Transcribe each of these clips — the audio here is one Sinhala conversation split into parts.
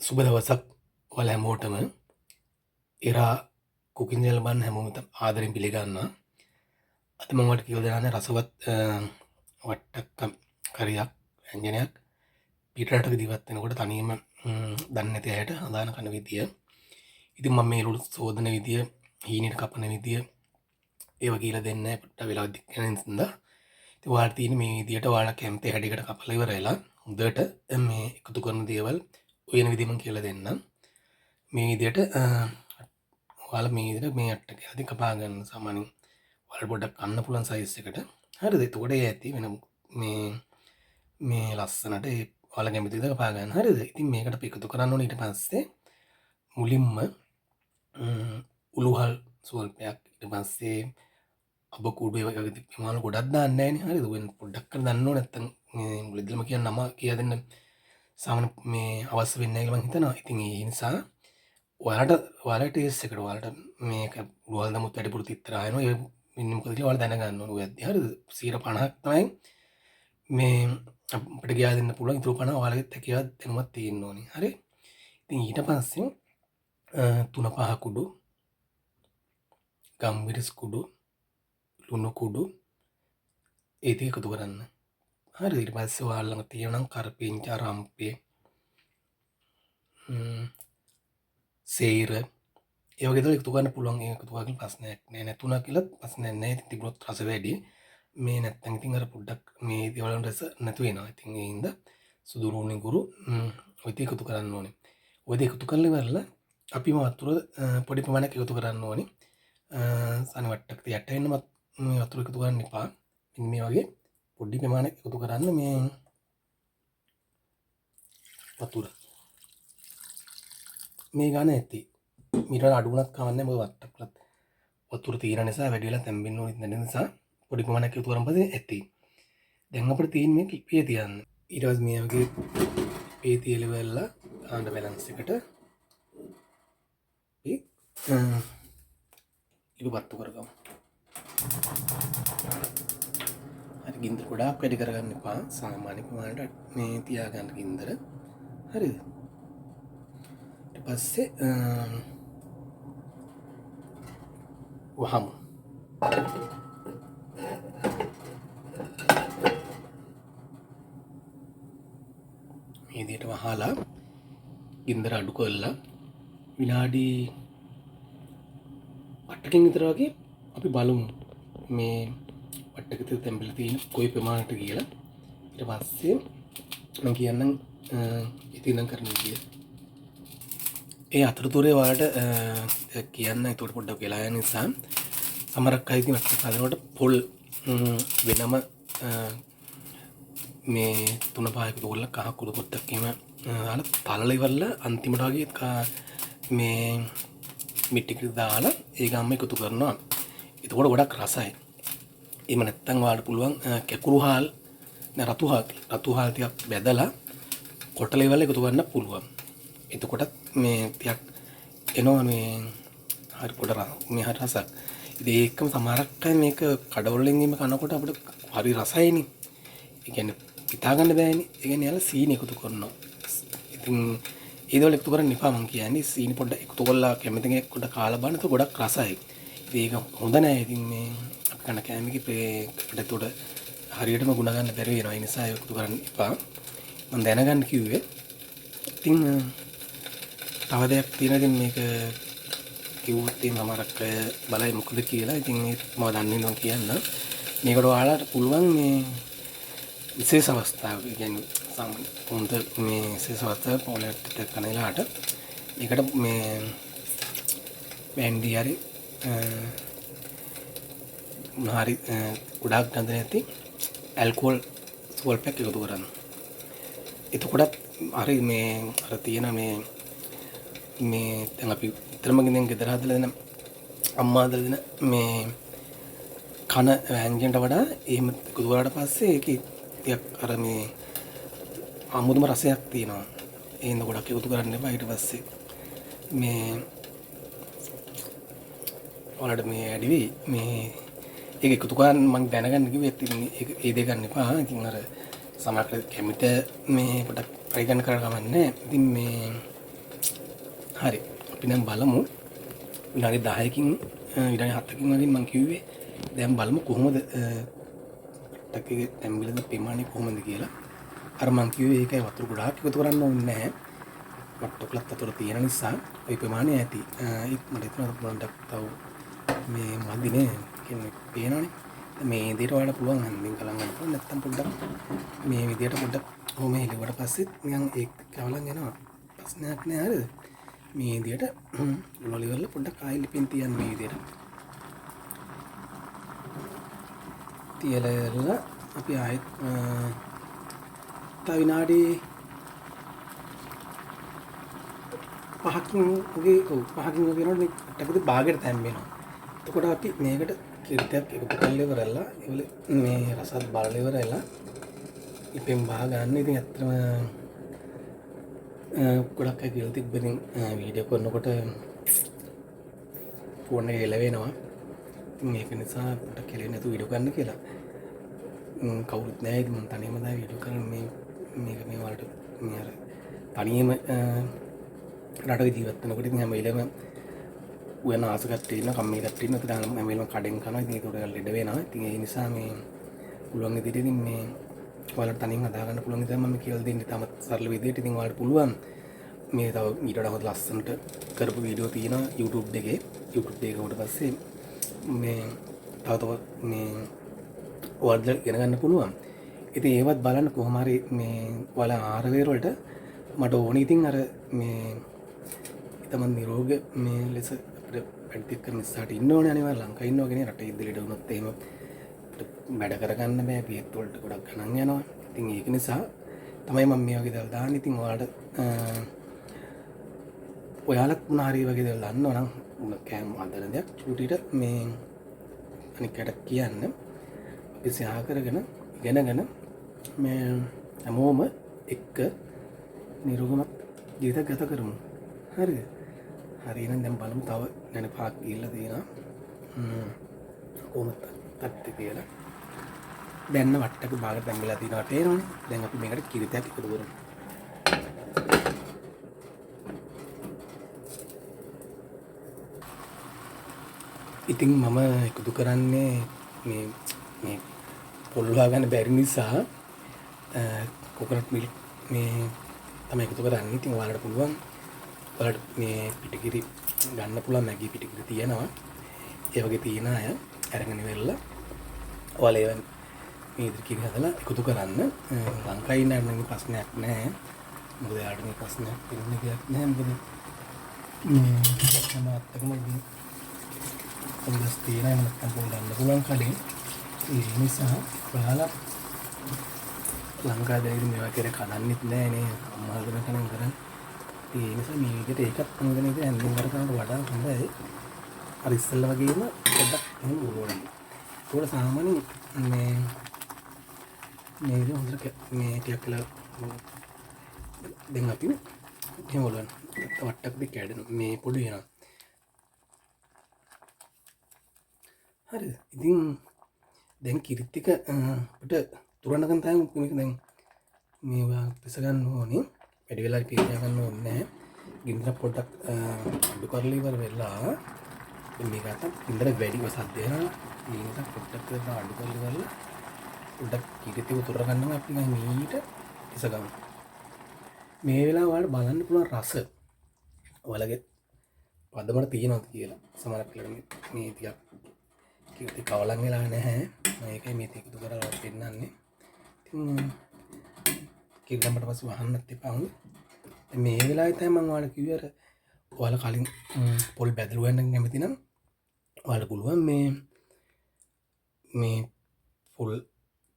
සුබ දවසක් ඔයාලා හැමෝටම. ඉරා කුකින් චැනල් බලන හැමෝම ආදරෙන් පිළිගන්නවා. අද මම ඔයාලට කියලා දෙන්න රසවත් වට්ටක්ක කරියක් ව්‍යංජනයක් පිටරටක දිවත් වෙනකොට තනියම දන්නේ නැති අයට හදාන කන විදිය. ඉතින් මම මේ රුල් සෝදන විදිය, හීනෙට කපන විදිය ඒවා කියලා දෙන්නේ නැහැ. පොඩ්ඩක් වෙලාවක් දික් වෙන නිසා. ඉතින් ඔයාලට තියෙන්නේ මේ විදියට ඔයාලා කැමති හැඩයකට කපලා ඉවරලා හොඳට මේ එකතු කරන දේවල් ඔයන විදිහ මම කියලා දෙන්නම්. මේ විදියට ඔයාලා මේ විදිහට මේ අට්ටක ඇති කපා ගන්න. සාමාන්‍යයෙන් ඔයාලට පොඩ්ඩක් කන්න පුළුවන් සයිස් එකට. හරිද? එතකොට ඒ ඇති වෙන මේ ලස්සනට ඒ ඔයාලා කැමති විදිහට කපා ගන්න. හරිද? ඉතින් මේකට අපි එකතු කරන්න ඕනේ ඊට පස්සේ මුලින්ම උළුහල් සුවල්පයක්, ඊට පස්සේ අබ කුඩු ඒ වගේ ප්‍රමාණ ගොඩක් දාන්න නැහැ නේ. හරිද? වෙන පොඩ්ඩක් කරලා දාන්න ඕනේ. නැත්තම් මේ මුලදීම කියන නම කියා දෙන්න සාමාන්‍ය මේ අවශ්‍ය වෙන්නේ නැහැ කියලා මම හිතනවා. ඉතින් ඒ නිසා ඔයාලට ටේස්ට් එකට ඔයාලට මේක උළුහල් නමුත් වැඩිපුර තිත්තරා වෙනවා. ඒ වෙන්නේ මොකද කියලා ඔයාලා දැනගන්න ඕනේ ඔයද්දි. හරිද? 50ක් තමයි මේ අපිට ගියා දෙන්න පුළුවන්. ඊට 50 ඔයාලගෙත් හැකියාවක් දැනුමක් තියෙන්න ඕනේ. හරි? ඉතින් ඊට පස්සේ 3-5 කුඩු, ගම්මිරිස් කුඩු, ලුණු කුඩු ඒ ටික එකතු කරන්න. හරි? ඊට පස්සේ ඔයාලා ළඟ තියෙනවා කරපිංචා, රම්පේ, සේර ඒ වගේ දේවල් එකතු කරන්න පුළුවන්. ඒක එකතු කරලා ප්‍රශ්නයක් නෑ. නැතුණා කියලා ප්‍රශ්නයක් නෑ. ඉතින් තිබුණොත් රස වැඩි. මේ නැත්තම් ඉතින් අර පොඩ්ඩක් මේ දේවල් රස නැතු වෙනවා. ඉතින් ඒ හින්දා සුදු රුණි ගුරු ඔය ටික එකතු කරන්න ඕනේ. ඔය ටික එකතු කරලා ඉවරලා අපිම වතුර පොඩි ප්‍රමාණයක් එකතු කරන්න ඕනේ. සාන වට්ටක් යට වෙන්න මේ වතුර එකතු කරන්න එපා. මෙන්න මේ වගේ පොඩි ප්‍රමාණයක් එකතු කරන්න මේ වතුර. මේ ගාන ඇති. මීට අඩු වුණත් කවන්නේ මොකද වට්ටක්ලත් වතුර තියෙන නිසා වැඩි වෙලා තැම්බෙන්න ඕනෙත් නැති නිසා පොඩි ප්‍රමාණයක් එකතු කරන් පස්සේ ඇති. දැන් අපිට තියෙන්නේ මේ පිය තියන්න. ඊට පස්සේ මේ වගේ පිය තියලා ආණ්ඩ බැලන්ස් එකට ඉබපත්තු කරගමු. හරි, ගින්දර ගොඩාක් වැඩි කරගන්න එපා. සාමාන්‍ය ප්‍රමාණයට මේ තියාගන්න ගින්දර. හරිද? ඊට පස්සේ වහමු. මේ විදිහට වහලා ගින්දර අඩු කරලා විනාඩි 8කින් විතර වගේ අපි බලමු මේ වට්ටක තැම්බිලා තියෙන කොයි ප්‍රමාණයට කියලා. ඊට පස්සේ මම කියන්නම් ඉතින් කරන විදිය. ඒ අතරතුරේ ඔයාලට කියන්න ඒකට පොඩ්ඩක් වෙලා යන නිසා සමහරක් අය ඉතින් වට්ටක් හදනකොට පොල් වෙනම මේ 3-5 එකතු කරලා කහ කුඩු පොත්තක් එහෙම දාලා තලලා ඉවරලා අන්තිමට වගේ මේ මිටි ටික දාලා ඒ ගාම එකතු කරනවා. එතකොට ගොඩක් රසයි. එහෙම නැත්නම් ඔයාලට පුළුවන් කැකුරු හාල් රතු හාල් ටිකක් බෙදලා කොටලා ඉවරලා එකතු කරන්න පුළුවන්. එතකොටත් මේ ටිකක් එනවා මේ හරි පොඩ මේ හරි රසක්. ඉතින් ඒකම සමහරක් අය මේක කඩවලින් එහෙම කනකොට අපිට හරි රසයිනේ. ඒ කියන්නේ හිතා ගන්න බෑනේ. ඒ කියන්නේ යාලා සීනි එකතු කරනවා. ඉතින් ඒ දේවල් එකතු කරන්න එපා මං කියන්නේ. සීනි පොඩ්ඩක් එකතු කරලා කැමති කෙනෙක් පොඩ්ඩක් කාලා බලන්න. ඒක ගොඩක් රසයි. ඉතින් ඒක හොඳ නෑ. ඉතින් මේ අපි කන කැමකේ ඒකට උඩ හරියටම ගුණ ගන්න බැරි වෙනවා. ඒ නිසා ඒක එකතු කරන්න එපා. මම දැනගන්න කිව්වේ. ඉතින් තව දෙයක් තියෙනවා. ඉතින් මේක කිව්වොත් එහෙම සමහරක් අය බලයි මොකද කියලා. ඉතින් ඒක මම දන්නේ නැහැ කියන්න. මේකට ඔයාලට පුළුවන් මේ විශේෂ අවස්ථාවක කියන්නේ සාමාන්‍ය පොන්ත මේ විශේෂ අවස්ථාවක පොලට කනලාට මේකට මේ බැන්ඩි හරි හරි ගොඩාක් ගඳ නැති ඇල්කොහොල් ස්වල්පයක් එකතු කරන්න. එතකොටත් හරි මේ අර තියෙන මේ දැන් අපි විතරම ගෙදෙන් ගෙදර හදලා දෙන අම්මා හදලා දෙන මේ කන ව්‍යංජනට වඩා එහෙම එකතු කරාට පස්සේ ඒකේ ටිකක් අර මේ අමුතුම රසයක් තියෙනවා. ඒ හින්දා ගොඩක් එකතු කරන්න එපා. ඊට පස්සේ මේ ඔයාලට මේ ඇඩි වෙයි. මේ ඒක එකතු කරන් මම දැනගන්න කිව්වේ ඒ දෙක ගන්න එපා. ඉතින් අර සමහරකට කැමිට මේ පොඩක් ප්‍රයි ගන්න කරා ගමන්නේ. ඉතින් මේ හරි අපි දැන් බලමු විනාඩි 10කින් විනාඩි 7කින් වගේ මම කිව්වේ දැන් බලමු කොහොමද ටක්කේ තැම්බිලද පෙමානේ කොහොමද කියලා අර මම කිව්වේ ඒකයි වතුර ගොඩාක් එකතු කරන්න ඕනේ නැහැ වට්ටක්ලත් වතුර තියෙන නිසා ওই ප්‍රමාණය ඇති ඒක මට හිතෙනවා පොඩ්ඩක් තව මේ මදිනේ කියන්නේ පේනවනේ මේ විදිහට ඔයාලට පුළුවන් හන්දින් කලන් ගන්න පුළුවන් නැත්තම් පොඩ්ඩක් මේ විදිහට පොඩ්ඩක් කොහොම හෙලුවට පස්සෙත් නිකන් ඒක කවලන් යනවා ප්‍රශ්නයක් නෑ හරිද මේ විදිහට ලොලි වල පොඩ්ඩක් ආයෙ ලිපින් තියන්න මේ විදිහට තියලා අපි ආයෙත් තව විනාඩි 5කින් වගේ යනකොට මේ ටකද භාගයට තැම්බෙනවා එතකොට අපි මේකට කිරිතයක් එකතු කරලා ඉවරලා මේ රසත් බලලා ඉවරලා ඉතින් බහ ගන්න ඉතින් ඇත්තටම ගොඩක් අය කියලා තිබ්බෙනින් වීඩියෝ කරනකොට ෆෝන් එක එළවෙනවා ඉතින් ඒක නිසා පොඩ්ඩක් කෙලෙන්නේ නැතුව වීඩියෝ කරන්න කියලා කවුරුත් නැහැ ඉතින් මම තනියම තමයි වීඩියෝ කරන්නේ මේ වලට මේ අර තනියම රටක ජීවත් වෙනකොට ඉතින් හැම වෙලේම උයන ආස කට්ටිය ඉන්න කම්මැලි කට්ටිය ඉන්න ඉතින් හැම වෙලේම කඩෙන් කනවා ඉතින් ඒක උඩ ලෙඩ වෙනවා ඉතින් ඒ නිසා මේ පුළුවන් විදිහට ඉතින් මේ ඔයාලට තනියෙන් හදා ගන්න පුළුවන් විදිහට මම කියලා දෙන්නේ තාමත් සරල විදිහට ඉතින් ඔයාලට පුළුවන් මේ තව ඊට වඩා හොඳ ලස්සනට කරපු වීඩියෝ තියෙනවා YouTube එකේ උඩ පස්සේ මේ තව මේ ඔයාලට ඉගෙන ගන්න පුළුවන් ඉතින් ඒවත් බලන්න කොහොම හරි මේ ඔයාලා ආහාර වේර වලට මට ඕනේ ඉතින් අර මේ තමන් නිරෝගී මේ ලෙස අපිට පැටික් කරන ඉස්සරහට ඉන්න ඕනේ අනිවාර්යෙන් ලංකාවේ ඉන්නවා කියන්නේ රටේ ඉදිරියට වුණොත් එහෙම වැඩ කරගන්න බෑ පියත් වලට ගොඩක් ගණන් යනවා ඉතින් ඒක නිසා තමයි මම මේ වගේ දේවල් දාන්නේ ඉතින් ඔයාලත් මොනවා හරි වගේ දේවල් දන්නවා නම් කෑම හදන දෙයක් චූටිට මේ අනිකට කියන්න අපි සහා කරගෙන ඉගෙනගෙන මේ හැමෝම එක්ක නිරෝගීමත් ජීවිතයක් ගත කරමු හරිද හරි එහෙනම් දැන් බලමු තව නැණ පාක් ගිහිල්ලා තියෙනවා කොහොමද තත්ත්වය කියලා දැන් වට්ටක භාගයට දැම්මලා තියෙනවා තේරෙනවනේ දැන් අපි මේකට කිරිතයක් එකතු කරමු ඉතින් මම එකතු කරන්නේ මේ පොල් ගන්න බැරි නිසා කොකනට් මිල්ක් මේ තමයි එකතු කරන්නේ ඉතින් ඔයාලට පුළුවන් ඔයාලට මේ පිටිකිරි ගන්න පුළුවන් මැගී පිටිකිරි තියෙනවා ඒ වගේ තියෙන අය අරගෙන ඉවරලා ඔයාලා මේ ඉදිරි හදලා එකතු කරන්න ලංකාවේ ඉන්න නම් ප්‍රශ්නයක් නැහැ මොකද යාට මේ ප්‍රශ්නයක් පිළිගන්න දෙයක් නැහැ මොකද මම අත්තකම පොල්ස් තියෙන නැත්නම් පොල් ගන්න පුළුවන් කලින් ඒ නිසා ඔයාලා ලංකාවේ ඉන්න මේවා කියලා කඩන්නෙත් නැහැ නේ අම්මාගෙන කලින් කරන්නේ ඒ නිසා මේ විදිහට ඒකත් අනුගෙන ඉතින් හැන්ඩින් කරනකොට වඩා හොඳයි අර ඉස්සෙල්ලා වගේම පොඩ්ඩක් එහෙම ඕනේ ඒක සාමාන්‍යයෙන් මේ විදිහ හොඳට මේ ටිකක් කියලා දැන් අපි එහෙම බලන්න වට්ටක් දෙක කැඩෙනවා මේ පොඩි වෙනවා හරිද ඉතින් දැන් කිරිත් ටික අපිට තුරන්නකන් තමයි මේක දැන් මේවා පිස ගන්න ඕනේ වැඩි වෙලා පිස ගන්න ඕනේ නැහැ ගින්දර පොඩ්ඩක් අඩු කරලා ඉවර වෙලා මේක අත ඉන්දර වැඩි වසක් දෙනවා ඊට පොඩ්ඩක් අඩු කරලා ඉවරලා පොඩ්ඩක් කිරිත් ටික තුර ගන්නවා අපි මීට පිස ගමු මේ වෙලාව වල බලන්න පුළුවන් රස ඔයාලගේ පදමර තියෙනවද කියලා සමහරක් වෙලාවට මේ ටිකක් කිරිත් කවලන් වෙලා නැහැ මේකයි මේ ටික තුර කරලා පෙන්නන්නේ ඉතින් කිරිතකට පස්සේ වහන්නත් එපා වුණේ මේ වෙලාවේ තමයි මම ඔයාලට කිව්වේ අර ඔයාලා කලින් පොල් බැදලා ගන්න කැමති නම් ඔයාලට පුළුවන් මේ පොල්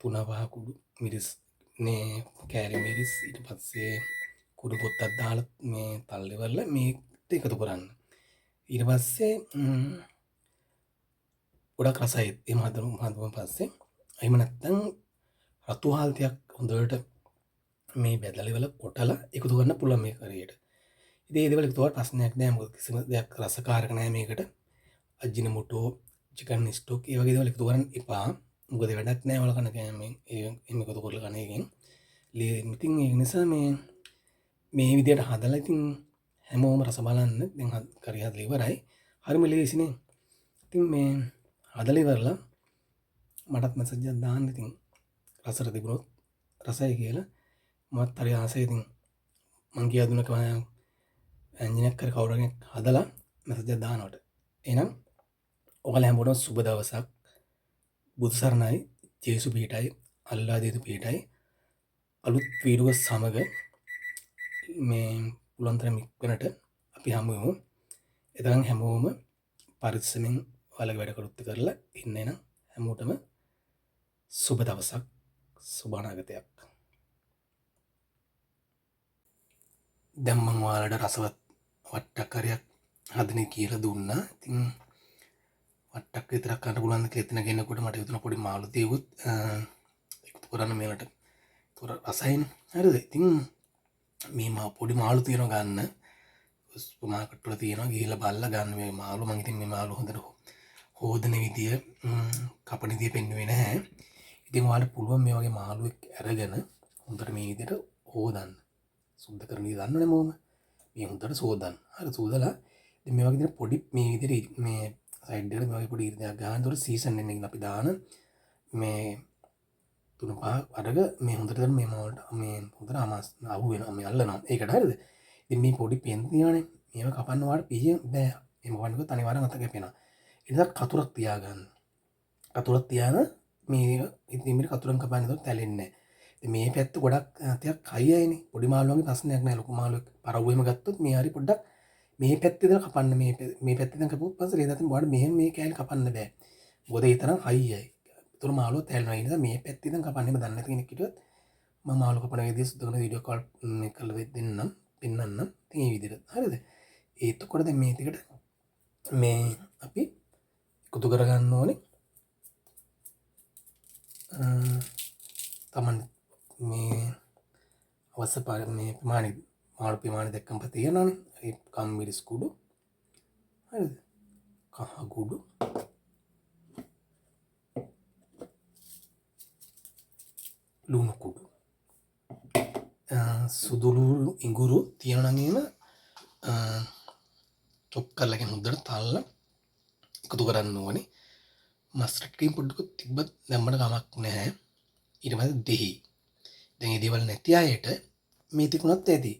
3-5 කුඩු මිරිස් මේ කෑලි මිරිස් ඊට පස්සේ කුඩු පොත්තක් දාලා මේ තල්ලි වල මේක එකතු කරන්න ඊට පස්සේ ගොඩක් රසයි එහෙම හදුවම පස්සේ එහෙම නැත්නම් රතු හාල් ටිකක් හොඳට මේ බැදලා ඉවල කොටලා එකතු කරන්න පුළුවන් මේ කරියට. ඉතින් ඒ දේවල් එකතු කරලා ප්‍රශ්නයක් නෑ මොකද කිසිම දෙයක් රසකාරක නෑ මේකට. අජිනමොටෝ, චිකන් ස්ටොක් ඒ වගේ දේවල් එකතු කරන්න එපා. මොකද වැඩක් නෑ වල කන කෑමෙන් එහෙම එකතු කරලා කන එකෙන්. ඉතින් ඒ නිසා මේ විදියට හදලා ඉතින් හැමෝම රස බලන්න. දැන් කරේ හදලා ඉවරයි. හරිම ලේසිනේ. ඉතින් මේ හදලා ඉවරලා මටත් මැසේජ් එකක් දාන්න. ඉතින් රසට තිබුණොත් රසයි කියලා මමත් හරි ආසයි. ඉතින් මං කියා දුන්නක ඇන්ජිනයක් කර කවුරු කෙනෙක් හදලා මැසේජ් එකක් දානවට. එහෙනම් ඔයාලා හැමෝටම සුබ දවසක්. බුදු සරණයි. ජේසු පීඨයි. අල්ලා දේතු පීඨයි. අලුත් වීඩියෝ සමග මේ පුළුවන් තරම් ඉක්මනට අපි හමු වෙමු. එතකන් හැමෝම පරිස්සමෙන් ඔයාලගේ වැඩ කටයුතු කරලා ඉන්න. එන හැමෝටම සුබ දවසක්. සුබ අනාගතයක්. දැන් මම ඔයාලට රසවත් වට්ටක්කරයක් හදන්න කියලා දුන්නා. ඉතින් වට්ටක් විතරක් ගන්න පුළුවන් ද කියලා එතන ගෙනකොට මට හිතුණා පොඩි මාළු තියුත් එකතු කරන්න මේකට. ඒතොර රසයිනේ. හරිද? ඉතින් මේ පොඩි මාළු තියෙනවා ගන්න. සුපර් මාකට් වල තියෙනවා. ගිහිල්ලා බලලා ගන්න මේ මාළු. මම ඉතින් මේ මාළු හොඳට හොදන විදිය කපන විදිය පෙන්වුවේ නැහැ. ඉතින් ඔයාලට පුළුවන් මේ වගේ මාළුවෙක් අරගෙන හොඳට මේ විදියට හොදන්න. සුද්ධ කරන විදිය දන්නවනේ මොම. මේ හොඳට සෝදන්න. හරි සෝදලා ඉතින් මේ වගේ විදියට පොඩි මේ විදියට මේ සයිඩ් එකට මේ වගේ පොඩි ඉරිදයක් ගන්න. ඒතකොට සීසන් එකකින් අපි දාන මේ තුන පහ අරග මේ හොඳට දැන් මේ මොකට මේ හොඳට අහු වෙනවා. මේ අල්ලනවා. ඒකට හරිද? ඉතින් මේ පොඩි පෙන් තියනනේ. මේව කපන්න වාට පිහිය බෑ. මේ මොකන්නකොත් අනිවාර්යෙන් අත කැපෙනවා. ඒ නිසා කතුරක් තියාගන්න. කතුරක් තියාන මේ ඉතින් මේ කතුරෙන් කපන්න එතකොට තැලෙන්නේ නැහැ. ඉතින් මේ පැත්ත ගොඩක් ටිකක් කයියයිනේ. පොඩි මාළුවන්ගේ ප්‍රශ්නයක් නෑ. ලොකු මාළුවෙක් පරවුවෙම ගත්තොත් මේ හරි පොඩ්ඩක් මේ පැත්තේ ඉඳලා කපන්න මේ පැත්තේ ඉඳන් කපුවොත් පස්සේ ලේදතින් බඩ මෙහෙම මේ කෑලි කපන්න බෑ. මොකද ඒ තරම් හයියයි. ඒතර මාළුව තැලෙනවා. ඒ නිසා මේ පැත්තේ ඉඳන් කපන්නෙම දන්නේ නැති කෙනෙක් හිටියොත් මම මාළු කපන විදිය සුද්ධ කරන වීඩියෝ කෝල් මේ කරලා දෙන්නම්. පෙන්නන්නම්. ඉතින් මේ විදිහට. හරිද? ඒතකොට දැන් මේ ටිකට මේ අපි එකතු කරගන්න ඕනේ. තමන් මේ අවශ්‍ය මේ ප්‍රමාණය මාළු ප්‍රමාණය දැක්කම තියෙනවානේ. ඒ කම්මිරිස් කුඩු. හරිද? කහ කුඩු. ලුණු කුඩු. සුදුළු ඉඟුරු තියෙනවා නම් එහෙම චොප් කරලා ගෙන හොඳට තල්ලා එකතු කරන්න ඕනේ. මස්ටර්ඩ් ක්‍රීම් පොඩ්ඩක් තිබ්බත් දැම්මට කමක් නැහැ. ඊට පස්සේ දෙහි. දැන් මේ දේවල් නැති අයට මේ තිකුණත් ඇති.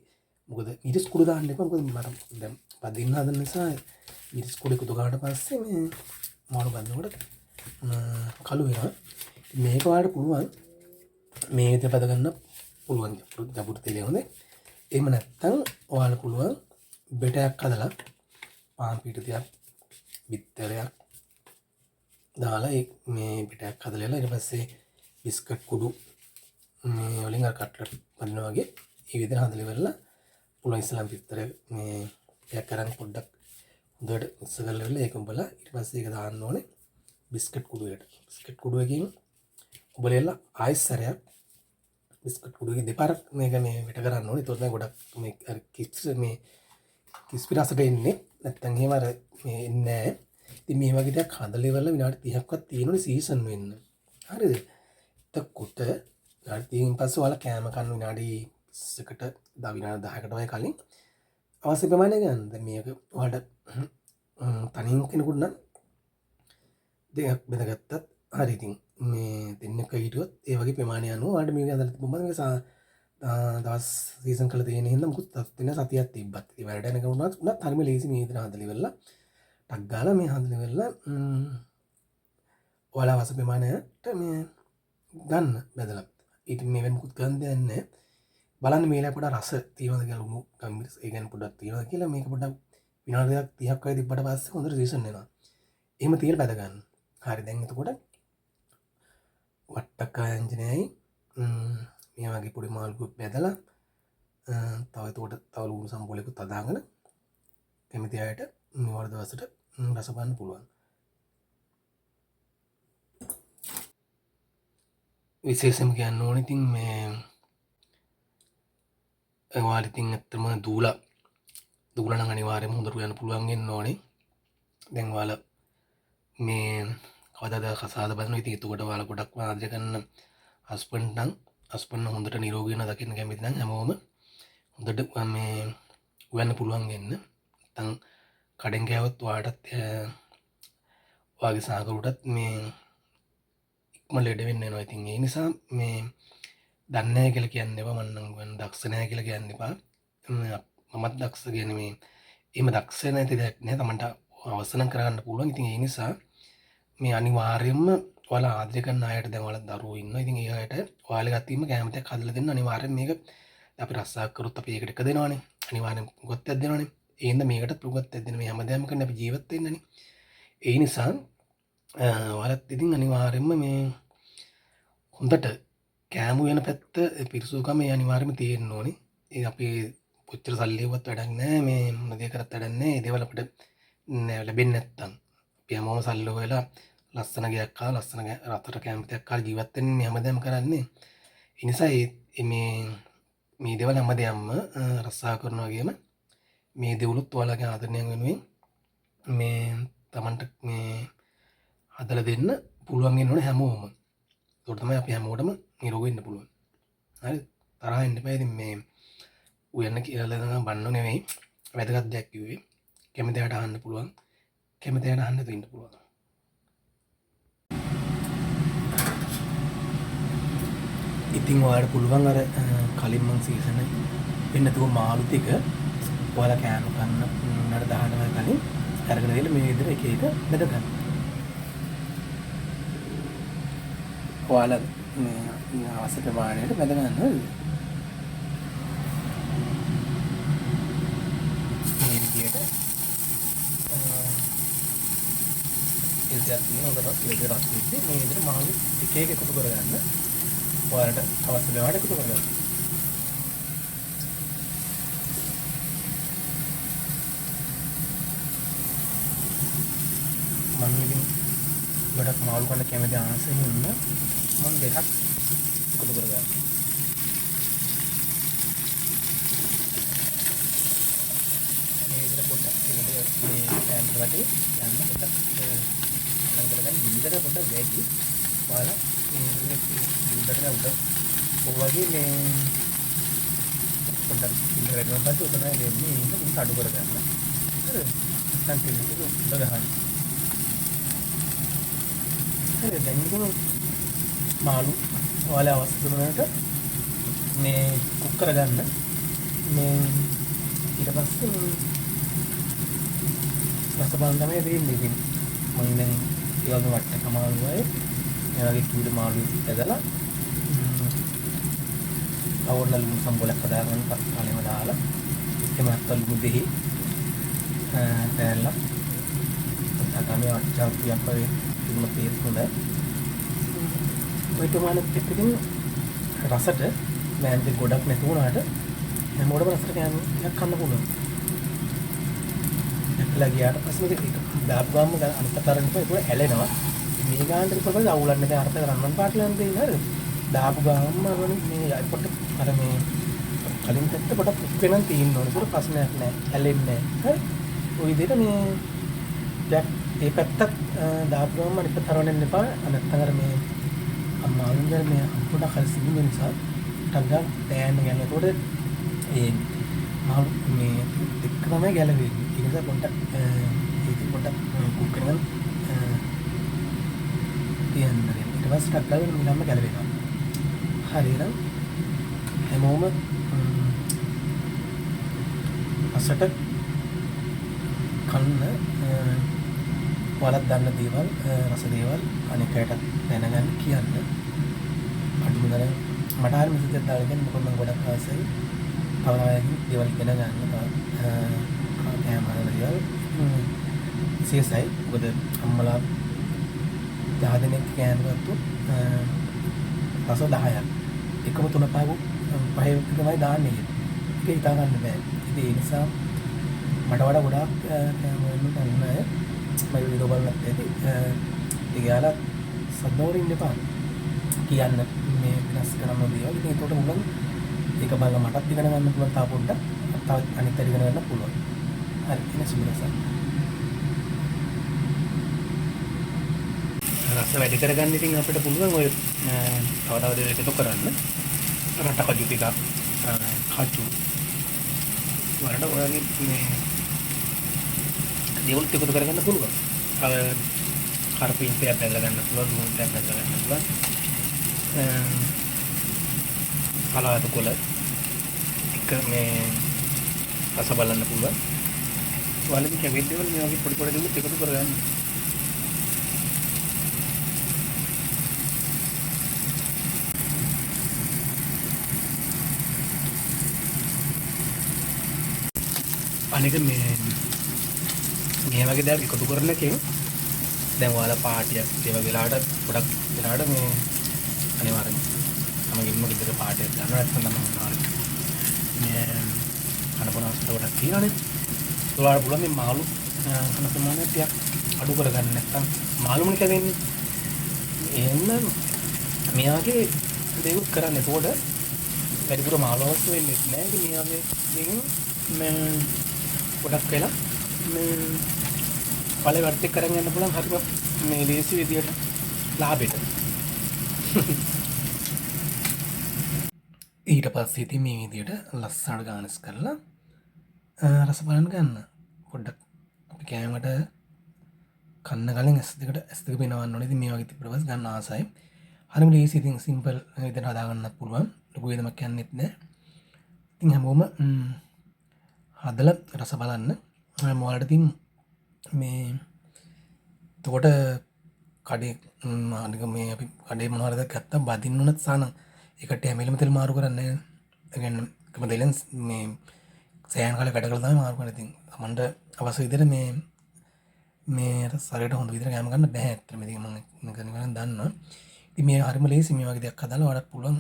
මොකද මිරිස් කුඩු දාන්න එපා. මොකද මට දැන් පදින්න හදන නිසා මිරිස් කුඩු එකතු කරාට පස්සේ මේ මාළු බඳනකොට කළු වෙනවා. මේක ඔයාලට පුළුවන් මේ විදිහට පද ගන්න පුළුවන්. ජබුරු තෙලේ හොඳයි. එහෙම නැත්නම් ඔයාලට පුළුවන් බෙටයක් හදලා පාන් පිට ටිකක් බිත්තරයක් දාලා මේ පිටයක් හදලා ඊට පස්සේ බිස්කට් කුඩු මේ වලින් අර කට්ලට් බඳිනවා වගේ ඒ විදිහට හදලා ඉවරලා පුළුවන් ඉස්සලම් පිටතර මේ පැක් කරන් පොඩ්ඩක් හොඳට මික්ස් කරලා ඉවරලා ඒක උඹලා ඊට පස්සේ ඒක දාන්න ඕනේ බිස්කට් කුඩුවකට. බිස්කට් කුඩුවකින් උඹලෙලා ආයිස්සරයක් බිස්කට් කුඩුවකින් දෙපාරක් මේක මේ විට කරන්න ඕනේ. ඒතකොට ගොඩක් මේ අර කිස්පි රසට එන්නේ. නැත්තම් එහෙම අර මේ එන්නේ නැහැ. ඉතින් මේ වගේ දෙයක් හදලා ඉවරලා විනාඩි 30ක්වත් තියෙනවනේ සීසන් වෙන්න. හරිද? එතකොට විනාඩි 30කින් පස්සේ ඔයාලා කෑම කන්න විනාඩි 20කට විනාඩි 10කට වගේ කලින් අවශ්‍ය ප්‍රමාණය ගන්න. දැන් මේක ඔයාලට තනියෙන් කෙනෙකුට නම් දෙයක් බෙදගත්තත් හරි. ඉතින් මේ දෙන්නක හිටියොත් ඒ වගේ ප්‍රමාණය අනුව ඔයාලට මේක හදලා තිබුණාම මේක දවස් සීසන් කළ තියෙන හින්දා මුකුත් වෙන සතියක් තිබ්බත් ඒ වැඩ යන උනත් හරිම ලේසි මේ විදිහට හදලා ඉවරලා ටක් ගාලා මේ හදලා ඉවරලා ඔයාලා අවශ්‍ය ප්‍රමාණයට මේ ගන්න බෙදලා. ඉතින් මේ වෙන මුකුත් ගන්න දෙයක් නැහැ. බලන්න මේලා පොඩ රස තියෙනවද කියලා උණු ගම්මිරිස් ඒ ගැන පොඩ්ඩක් තියෙනවද කියලා මේක පොඩ්ඩක් විනාඩි 30ක් වගේ තිබ්බට පස්සේ හොඳට සීසන් වෙනවා. එහෙම තියලා බෙද ගන්න. හරි දැන් එතකොට වට්ටක්කා ඇන්ජනයයි මේ වගේ පොඩි මාළුකුත් බෙදලා තව එතකොට තව ලුණු සම්බෝලයකුත් අදාගෙන කැමති අයට මේ වර දවසට රස බලන්න පුළුවන්. විශේෂම කියන්න ඕනේ ඉතින් මේ ඔයාලා ඉතින් ඇත්තම දූලා නම් අනිවාර්යයෙන්ම හොඳට යන්න පුළුවන් වෙන්න ඕනේ. දැන් ඔයාලා මේ කවදාද කසාද බලනවා. ඉතින් එතකොට ඔයාලා ගොඩක් ආදරය කරන හස්බන්ඩ් හොඳට නිරෝගී වෙනවා දකින්න කැමති නම් හැමෝම හොඳට මේ උයන්න පුළුවන් වෙන්න. නැත්නම් කඩෙන් ගෑවොත් ඔයාටත් ඔයාගේ සාකරුටත් මේ ඉක්ම ලෙඩ වෙන්න වෙනවා. ඉතින් ඒ නිසා මේ දන්නේ නැහැ කියලා කියන්න එපා. මම නම් දක්ෂ නැහැ කියලා කියන්න එපා. මමත් දක්ෂ කියන්නේ මේ එහෙම දක්ෂ නැති දෙයක් නෑ. තමන්ට අවසන් කරගන්න පුළුවන්. ඉතින් ඒ නිසා මේ අනිවාර්යයෙන්ම ඔයාලා ආදරය කරන අයට දැන් ඔයාලා දරුවෝ ඉන්නවා. ඉතින් ඒ අයට ඔයාලා ගත්තිම කැමතියක් හදලා දෙන්න අනිවාර්යෙන් මේක අපි රස්සාවක් කරොත් අපි ඒකට එක දෙනවනේ. අනිවාර්යෙන් උගත්තක් දෙනවනේ. ඒ හින්දා මේකට උගත්තක් දෙන්න මේ හැමදාම කරන්නේ අපි ජීවත් වෙන්නනේ. ඒ නිසා ඔයාලත් ඉතින් අනිවාර්යෙන්ම මේ හොඳට කෑම වෙන පැත්ත පිරිසුදුකම මේ අනිවාර්යෙන්ම තියෙන්න ඕනේ. ඒ අපි කොච්චර සල්ලියවත් වැඩක් නැහැ. මේ මොන දේ කරත් වැඩක් නැහැ. ඒ දේවල් අපිට ලැබෙන්නේ නැත්තම් අපි හැමෝම සල්ලි හොයලා ලස්සන ගයක් කාලා ලස්සන රතට කැමතියක් කාලා ජීවත් වෙන්නේ හැමදාම කරන්නේ. ඒ නිසා මේ දේවල් හැමදේම රස්සා කරනවා වගේම මේ දේවලුත් ඔයාලගේ ආදරණයක් වෙනුවෙන් මේ Tamanට මේ හදලා දෙන්න පුළුවන් වෙන්න ඕනේ හැමෝම. ඒකට තමයි අපි හැමෝටම නිරෝගී වෙන්න පුළුවන්. හරිද? තරහ වෙන්න එපා. ඉතින් මේ උයන්න කියලා නම් බන්නෝ නෙවෙයි. වැදගත් දෙයක් කිව්වේ. කැමතියට අහන්න පුළුවන්. කැමතියට අහන්න දෙන්න පුළුවන්. ඉතින් ඔයාලට පුළුවන් අර කලින් මං සීසන් වෙන්න තුව මාළු ටික ඔයාලා කෑම කන්න නඩ 18 කලින් අරගෙන ගිහලා මේ විදිහට එක එක බෙද ගන්න. ඔයාලා මේ අවශ්‍ය ප්‍රමාණයට බෙද ගන්න ඕනේ. මේ විදිහට ඉතින් හොඳට ඉතින් රත් මේ විදිහට මාළු එක එක එකතු කරගන්න. ඔයාලට අවශ්‍ය වෙලාවට එකතු කරගන්න. මම ඉතින් ගොඩක් මාළු කන්න කැමති ආසෙන් ඉන්න මම දෙකක් එකතු කරගන්නවා. මේ විදිහට පොඩ්ඩක් මේ පෑන් වලට යන්න පොඩ්ඩක් ලං කරගන්න බින්දර පොඩ්ඩක් වැඩි. ඔයාලා මේ බින්දරට උඩ ඔයගේ මේ පොඩ්ඩක් බින්දර වැඩි වුණාට පස්සේ උතන එන්නේ ඉන්න අඩු කරගන්න. හරිද? නැත්නම් ඒක උඩ ගහන්න. හරි දැන් ඉතින් මාළු ඔයාලා අවශ්‍ය කරනකට මේ කුක් කරගන්න. මේ ඊට පස්සේ රස බලන්න තමයි දෙන්නේ. ඉතින් මම දැන් ඒ වගේ වට්ට කමාලුවයි මේ වගේ කීඩ මාළු ඇදලා අවුරුල්ල ලුණු සම්බෝලයක් හදාගන්න පස් කාලෙම දාලා එහෙම නැත්නම් ලුණු දෙහි පැනලා තමයි අච්චා පියක් වගේ තිබුණ පේස් හොඳයි. ඔය ප්‍රමාණෙත් එක්කකින් රසට මෑන්ජ් ගොඩක් නැති වුණාට හැමෝටම රසට කෑමක් කන්න පුළුවන්. නැත්ලා ගියාට පස්සේ මේක දාපු ගාම අනිත් තරම් ඒක ඇලෙනවා. මේ ගානට ඉස්සරහට අවුලන්නේ දැන් අර්ථ කරන්න පාටලන් දෙන්න හරිද? දාපු ගාම මේ පොට අර මේ කලින් පැත්ත පොඩක් කුක් වෙනන් තියෙන්න ඕනේ. ඒක ප්‍රශ්නයක් නෑ. ඇලෙන්නේ නෑ. හරි? ওই විදිහට මේ දැන් ඒ පැත්තත් දාපු ගාම අනිත් තරවන්න එපා. නැත්නම් අර මේ අම්මාගේ මේ පොඩක් හරි සිදුවෙන නිසා ටග්ගා දෑන්න ගන්න. ඒකට ඒ මාළු මේ එක්ක තමයි ගැලවෙන්නේ. ඒ නිසා පොඩ්ඩක් ඒක පොඩ්ඩක් කුක් කරගන්න තියන්න. ඊට පස්සේ ටග්ගා වෙන මිලම්ම ගැලවෙනවා. හරිනම් හැමෝම අසට කන්න ඔයාලත් දන්න දේවල් රස දේවල් අනික අයටත් දැනගන්න කියන්න. අඩුම තරම් මට හරි මෙසේජ් එකක් දාලා දෙන්න. මොකද මම ගොඩක් ආසයි තවරායකින් දේවල් ඉගෙන ගන්න. කෑම හදන දේවල් විශේෂයි. මොකද අම්මලා 10 දෙනෙක් කෑම ගත්තොත් රස 10ක් එකම 3-5 තමයි දාන්නේ. ඒක හිතා ගන්න බෑ. ඉතින් ඒ නිසා මට වඩා ගොඩාක් කෑම වෙන්න ගන්න අය මම වීඩියෝ බලන්නත් ඇති. ඒගාලා සද්දවරින් ඉන්න එපා. කියන්න මේ වෙනස් කරන්න දේවල්. ඉතින් ඒකට මුලින් ඒක බලලා මටත් ඉගෙන ගන්න පුළුවන්. තා පොඩ්ඩක් තව අනිත් අය ඉගෙන ගන්න පුළුවන්. හරි එන සුබරසක්. රස වැඩි කරගන්න ඉතින් අපිට පුළුවන් ඔය තව දේවල් එකතු කරන්න. රට කජු ටිකක් කජු වලට ඔයගේ මේ දේවල් එකතු කරගන්න පුළුවන්. අර කරපිංචයක් බැදලා ගන්න පුළුවන්, දුම්පයක් බැදලා ගන්න පුළුවන්. පලාතු කොළ එක මේ රස බලන්න පුළුවන්. ඔයාලගේ කැමති දේවල් මේ වගේ පොඩි පොඩි දේවල් එකතු කරගන්න. අනික මේ වගේ දේවල් එකතු කරන එකෙන් දැන් ඔයාලා පාටියක් ඒ වගේ වෙලාවට ගොඩක් වෙලාවට මේ අනිවාර්යෙන් තමන්ගේම ගෙදර පාටියක් ගන්න නැත්නම් තමයි මේ කනපනස්ත ගොඩක් තියෙනනේ. ඔයාලට පුළුවන් මේ මාළු කන ප්‍රමාණය ටිකක් අඩු කරගන්න නැත්නම් මාළුමනේ කැදෙන්නේ. එහෙනම් මෙයාගේ දේවල් කරන්න. එතකොට වැඩිපුර මාළු අවශ්‍ය වෙන්නේ නැහැ. ඉතින් මෙයාගේ දේකින් මේ ගොඩක් වෙලා මේ පළේ වර්තේ කරන් යන්න පුළුවන්. හරිම මේ ලේසි විදියට ලාභෙට. ඊට පස්සේ ඉතින් මේ විදියට ලස්සනට ගානස් කරලා රස බලන්න ගන්න. පොඩ්ඩක් අපි කෑමකට කන්න කලින් ඇස් දෙක පේනවන්න ඕනේ. ඉතින් මේ වගේ තිබ්බට පස්සේ ගන්න ආසයි. හරිම ලේසි. ඉතින් සිම්පල් විදියට හදා ගන්නත් පුළුවන්. ලොකු වේදමක් යන්නෙත් නැහැ. ඉතින් හැමෝම හදලා රස බලන්න. මොකලට ඉතින් මේ එතකොට කඩේ අනික මේ අපි කඩේ මොනවද ගත්තා බදින්න උනත් සාන ඒකට හැමෙලම තෙල් මාරු කරන්නේ නැහැ. ඒ කියන්නේ එකම තෙලෙන් මේ සෑහන් කාලේ වැඩ කළා තමයි මාරු කරන්නේ. ඉතින් අමන්ට අවශ්‍ය විදිහට මේ ශරීරයට හොඳ විදිහට කැම ගන්න බෑ. ඇත්තටම ඉතින් මම නිකන් දන්නවා. ඉතින් මේ හරිම ලේසි මේ වගේ දෙයක් හදාලා ඔයාලට පුළුවන්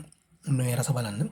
මේ රස බලන්න.